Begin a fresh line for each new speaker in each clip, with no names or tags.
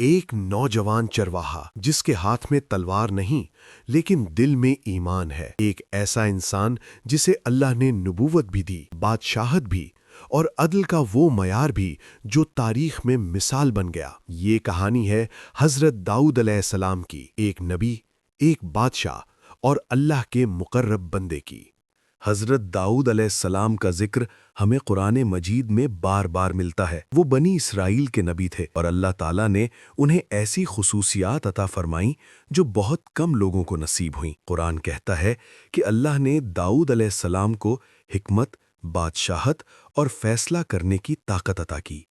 ایک نوجوان چرواہا جس کے ہاتھ میں تلوار نہیں لیکن دل میں ایمان ہے، ایک ایسا انسان جسے اللہ نے نبوت بھی دی، بادشاہت بھی اور عدل کا وہ معیار بھی جو تاریخ میں مثال بن گیا۔ یہ کہانی ہے حضرت داؤد علیہ السلام کی، ایک نبی، ایک بادشاہ اور اللہ کے مقرب بندے کی۔ حضرت داؤد علیہ السلام کا ذکر ہمیں قرآن مجید میں بار بار ملتا ہے۔ وہ بنی اسرائیل کے نبی تھے اور اللہ تعالیٰ نے انہیں ایسی خصوصیات عطا فرمائیں جو بہت کم لوگوں کو نصیب ہوئیں۔ قرآن کہتا ہے کہ اللہ نے داؤد علیہ السلام کو حکمت، بادشاہت اور فیصلہ کرنے کی طاقت عطا کی۔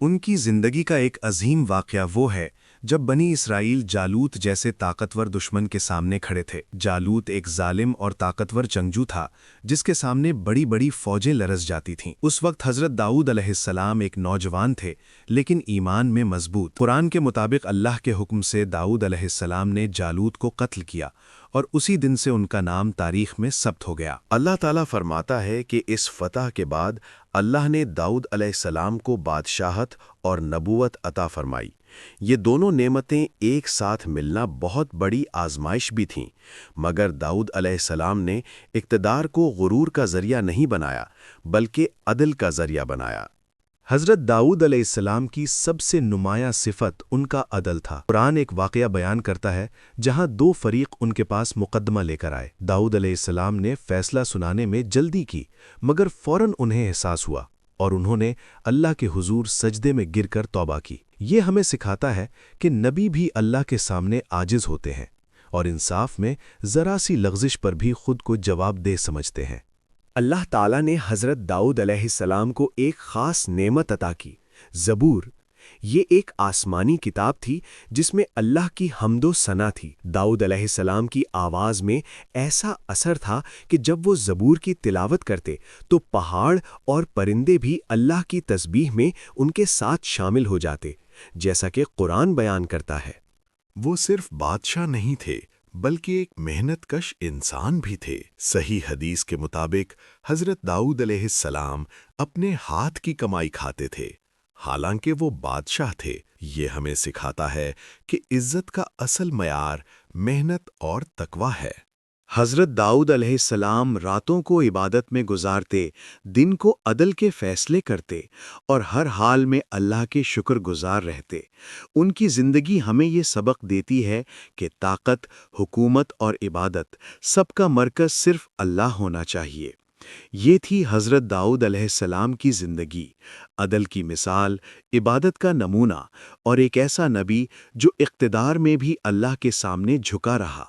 ان کی زندگی کا ایک عظیم واقعہ وہ ہے جب بنی اسرائیل جالوت جیسے طاقتور دشمن کے سامنے کھڑے تھے۔ جالوت ایک ظالم اور طاقتور جنگجو تھا جس کے سامنے بڑی بڑی فوجیں لرز جاتی تھیں۔ اس وقت حضرت داؤد علیہ السلام ایک نوجوان تھے لیکن ایمان میں مضبوط۔ قرآن کے مطابق اللہ کے حکم سے داؤد علیہ السلام نے جالوت کو قتل کیا اور اسی دن سے ان کا نام تاریخ میں ثبت ہو گیا۔
اللہ تعالیٰ فرماتا ہے کہ اس فتح کے بعد اللہ نے داؤد علیہ السلام کو بادشاہت اور نبوت عطا فرمائی۔ یہ دونوں نعمتیں ایک ساتھ ملنا بہت بڑی آزمائش بھی تھیں، مگر داؤد علیہ السلام نے اقتدار کو غرور کا ذریعہ نہیں بنایا بلکہ عدل کا ذریعہ بنایا۔
حضرت داؤد علیہ السلام کی سب سے نمایاں صفت ان کا عدل تھا۔ قرآن ایک واقعہ بیان کرتا ہے جہاں دو فریق ان کے پاس مقدمہ لے کر آئے۔ داؤد علیہ السلام نے فیصلہ سنانے میں جلدی کی مگر فوراً انہیں احساس ہوا اور انہوں نے اللہ کے حضور سجدے میں گر کر توبہ کی۔ یہ ہمیں سکھاتا ہے کہ نبی بھی اللہ کے سامنے عاجز ہوتے ہیں اور انصاف میں ذرا سی لغزش پر بھی خود کو جواب دہ سمجھتے ہیں۔
اللہ تعالیٰ نے حضرت داؤد علیہ السلام کو ایک خاص نعمت عطا کی، زبور۔ یہ ایک آسمانی کتاب تھی جس میں اللہ کی حمد و ثنا تھی۔ داؤد علیہ السلام کی آواز میں ایسا اثر تھا کہ جب وہ زبور کی تلاوت کرتے تو پہاڑ اور پرندے بھی اللہ کی تسبیح میں ان کے ساتھ شامل ہو جاتے، جیسا کہ قرآن بیان کرتا ہے۔
وہ صرف بادشاہ نہیں تھے بلکہ ایک محنت کش انسان بھی تھے۔ صحیح حدیث کے مطابق حضرت داؤد علیہ السلام اپنے ہاتھ کی کمائی کھاتے تھے، حالانکہ وہ بادشاہ تھے۔ یہ ہمیں سکھاتا ہے کہ عزت کا اصل معیار محنت اور تقوی ہے۔
حضرت داؤد علیہ السلام راتوں کو عبادت میں گزارتے، دن کو عدل کے فیصلے کرتے اور ہر حال میں اللہ کے شکر گزار رہتے۔ ان کی زندگی ہمیں یہ سبق دیتی ہے کہ طاقت، حکومت اور عبادت سب کا مرکز صرف اللہ ہونا چاہیے۔ یہ تھی حضرت داؤد علیہ السلام کی زندگی، عدل کی مثال، عبادت کا نمونہ اور ایک ایسا نبی جو اقتدار میں بھی اللہ کے سامنے جھکا رہا۔